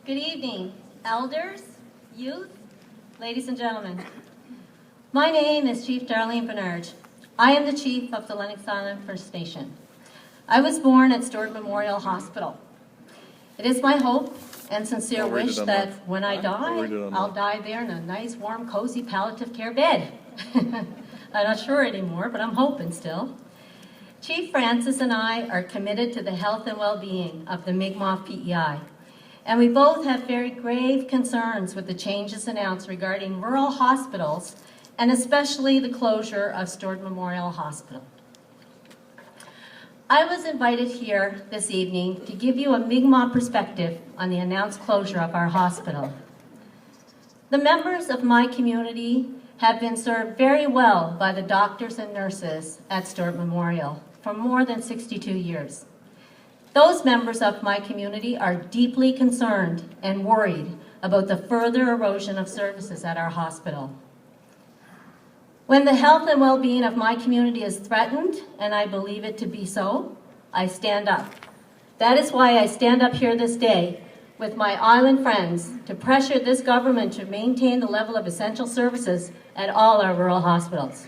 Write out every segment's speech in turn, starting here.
Good evening, elders, youth, ladies and gentlemen. My name is Chief Darlene Bernard. I am the chief of the Lennox Island First Nation. I was born at Stewart Memorial Hospital. It is my hope and sincere wish that when I die, I'll die there in a nice, warm, cozy palliative care bed. I'm not sure anymore, but I'm hoping still. Chief Francis and I are committed to the health and well-being of the Mi'kmaq PEI. And we both have very grave concerns with the changes announced regarding rural hospitals, and especially the closure of Stewart Memorial Hospital. I was invited here this evening to give you a Mi'kmaq perspective on the announced closure of our hospital. The members of my community have been served very well by the doctors and nurses at Stewart Memorial for more than 62 years. Those members of my community are deeply concerned and worried about the further erosion of services at our hospital. When the health and well-being of my community is threatened, and I believe it to be so, I stand up. That is why I stand up here this day with my island friends to pressure this government to maintain the level of essential services at all our rural hospitals.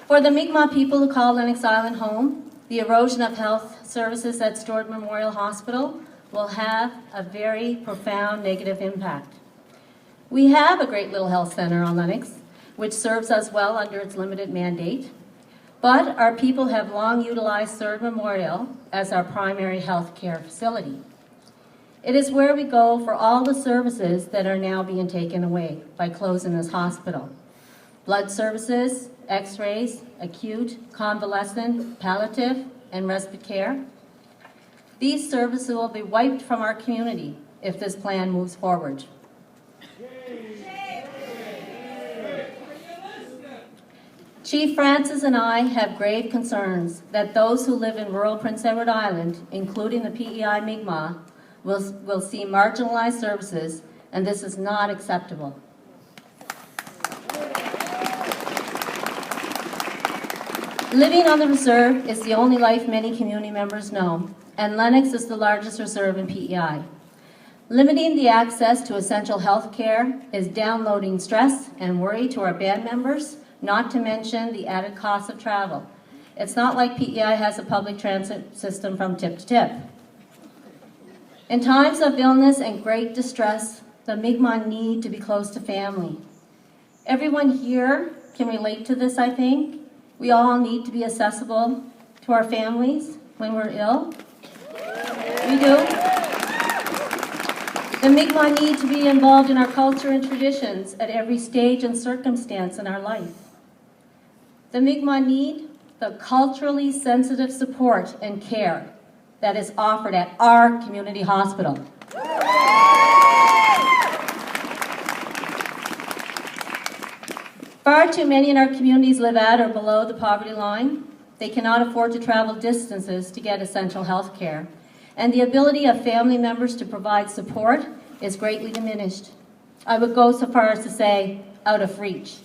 For the Mi'kmaq people who call Lennox Island home, the erosion of health services at Stewart Memorial Hospital will have a very profound negative impact. We have a great little health center on Lennox, which serves us well under its limited mandate, but our people have long utilized Stewart Memorial as our primary health care facility. It is where we go for all the services that are now being taken away by closing this hospital. Blood services, x-rays, acute, convalescent, palliative, and respite care. These services will be wiped from our community if this plan moves forward. Chief Francis and I have grave concerns that those who live in rural Prince Edward Island, including the PEI Mi'kmaq, will see marginalized services, and this is not acceptable. Living on the reserve is the only life many community members know, and Lennox is the largest reserve in PEI. Limiting the access to essential health care is downloading stress and worry to our band members, not to mention the added cost of travel. It's not like PEI has a public transit system from tip to tip. In times of illness and great distress, the Mi'kmaq need to be close to family. Everyone here can relate to this, I think. We all need to be accessible to our families when we're ill. We do. The Mi'kmaq need to be involved in our culture and traditions at every stage and circumstance in our life. The Mi'kmaq need the culturally sensitive support and care that is offered at our community hospital. Far too many in our communities live at or below the poverty line. They cannot afford to travel distances to get essential health care, and the ability of family members to provide support is greatly diminished. I would go so far as to say out of reach,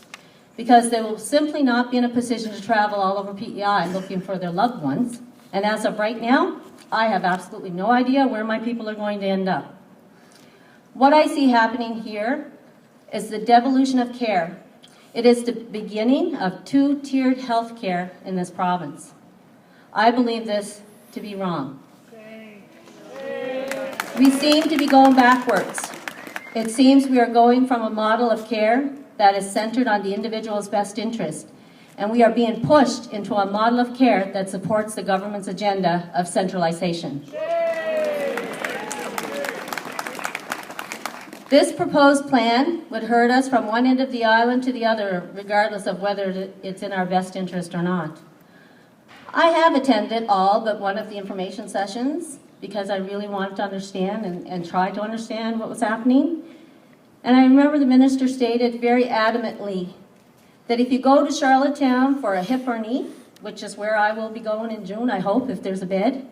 because they will simply not be in a position to travel all over PEI looking for their loved ones. And as of right now, I have absolutely no idea where my people are going to end up. What I see happening here is the devolution of care. It is the beginning of two-tiered health care in this province. I believe this to be wrong. We seem to be going backwards. It seems we are going from a model of care that is centered on the individual's best interest, and we are being pushed into a model of care that supports the government's agenda of centralization. This proposed plan would hurt us from one end of the island to the other, regardless of whether it's in our best interest or not. I have attended all but one of the information sessions because I really wanted to understand and try to understand what was happening. And I remember the minister stated very adamantly that if you go to Charlottetown for a hip or knee, which is where I will be going in June, I hope, if there's a bed,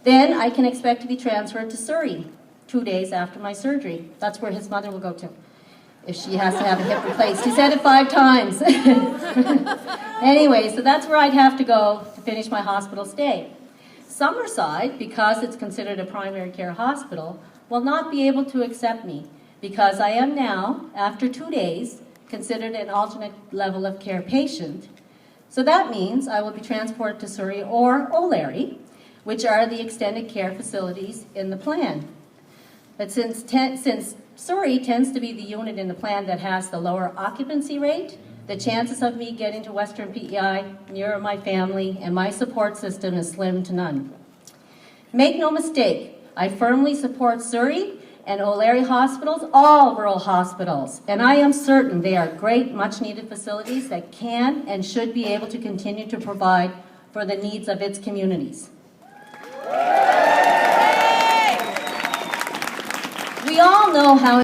then I can expect to be transferred to Surrey 2 days after my surgery. That's where his mother will go to. if she has to have a hip replaced. He said it 5 times. Anyway, so that's where I'd have to go to finish my hospital stay. Summerside, because it's considered a primary care hospital, will not be able to accept me because I am now, after 2 days, considered an alternate level of care patient. So that means I will be transported to Surrey or O'Leary, which are the extended care facilities in the plan. But since Surrey tends to be the unit in the plan that has the lower occupancy rate, the chances of me getting to Western PEI nearer my family and my support system is slim to none. Make no mistake, I firmly support Surrey and O'Leary hospitals, all rural hospitals, and I am certain they are great, much-needed facilities that can and should be able to continue to provide for the needs of its communities. We all know how